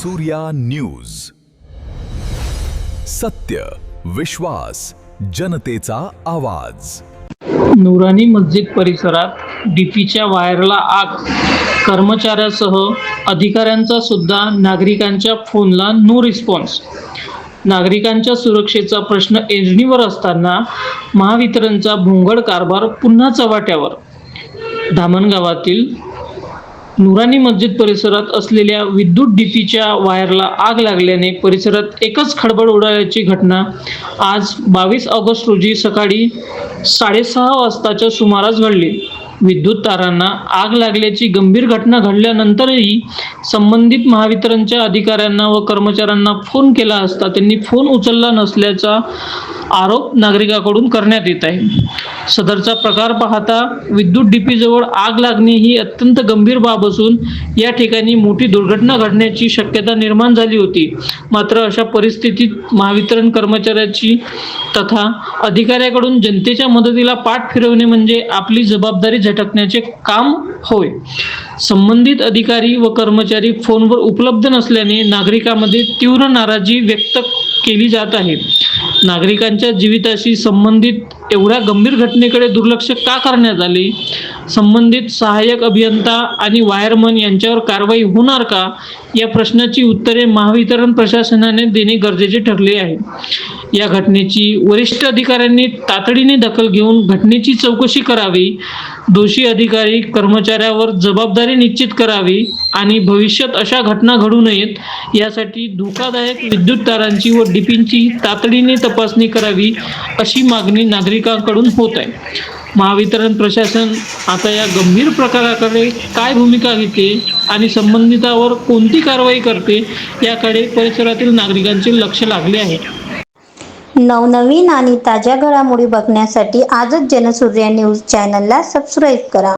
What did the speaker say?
Jansurya news. सत्य, विश्वास, जनतेचा आवाज. नुरानी मस्जिद परिसरात डीपीच्या वायरला आग. कर्मचाऱ्यासह अधिकाऱ्यांचा सुद्धा नागरिकांच्या फोनला नो रिस्पॉन्स. नागरिकांच्या सुरक्षेचा प्रश्न ऐरणीवर असताना महावितरणचा भोंगळ कारभार पुन्हा चव्हाट्यावर. धामणगावातील नुरानी मस्जिद परिसरात असलेल्या विद्युत डीपीच्या वायरला आग लागल्याने परिसरात एकच खळबळ उडाल्याची घटना आज 22 ऑगस्ट रोजी सकाळी 6:30 वाजताच्या सुमारास घडली. विद्युत तारांना आग लागल्याची गंभीर घटना घडल्यानंतरही संबंधित महावितरणच्या अधिकाऱ्यांना व कर्मचाऱ्यांना फोन केला असता त्यांनी फोन उचलला नसल्याचा आरोप नागरिकांकडून करण्यात येत आहे. सदरचा प्रकार पाहता विद्युत डीपीजवळ आग लागणे ही अत्यंत गंभीर बाब असून या ठिकाणी मोठी दुर्घटना घडण्याची शक्यता निर्माण झाली होती. मात्र अशा परिस्थितीत महावितरण कर्मचाऱ्याची तथा अधिकाऱ्याकडून जनतेच्या मदतीला पाठ फिरवणे म्हणजे आपली जबाबदारी झटकण्याचे काम होय. संबंधित अधिकारी व कर्मचारी फोनवर उपलब्ध नसल्याने नागरिकांमध्ये तीव्र नाराजी व्यक्त केली जात आहे. नागरिकांच्या जीविताशी संबंधित एवढ्या गंभीर घटनेकडे दुर्लक्ष का करण्यात आले? संबंधित सहाय्यक अभियंता आणि वायरमन यांच्यावर कारवाई होणार का? या प्रश्नाची उत्तरे महावितरण प्रशासनाने देणे गरजेचे ठरले आहे. या घटनेची वरिष्ठ अधिकाऱ्यांनी तातडीने दखल घेऊन घटनेची चौकशी करावी. दोषी अधिकारी कर्मचाऱ्यावर जबाबदारी निश्चित करावी आणि भविष्यात अशा घटना घडू नयेत यासाठी धोकादायक विद्युत तारांची व डीपींची तातडीने तपासणी करावी अशी मागणी नागरिकांकडून होत आहे. महावितरण प्रशासन आता या गंभीर प्रकाराकडे काय भूमिका घेते आणि संबंधितांवर कोणती कारवाई करते याकडे परिसरातील नागरिकांचे लक्ष लागले आहे. नवनवीन आणि ताज्या घडामोडी बघण्यासाठी आजच जनसूर्या न्यूज चॅनलला सबस्क्राईब करा.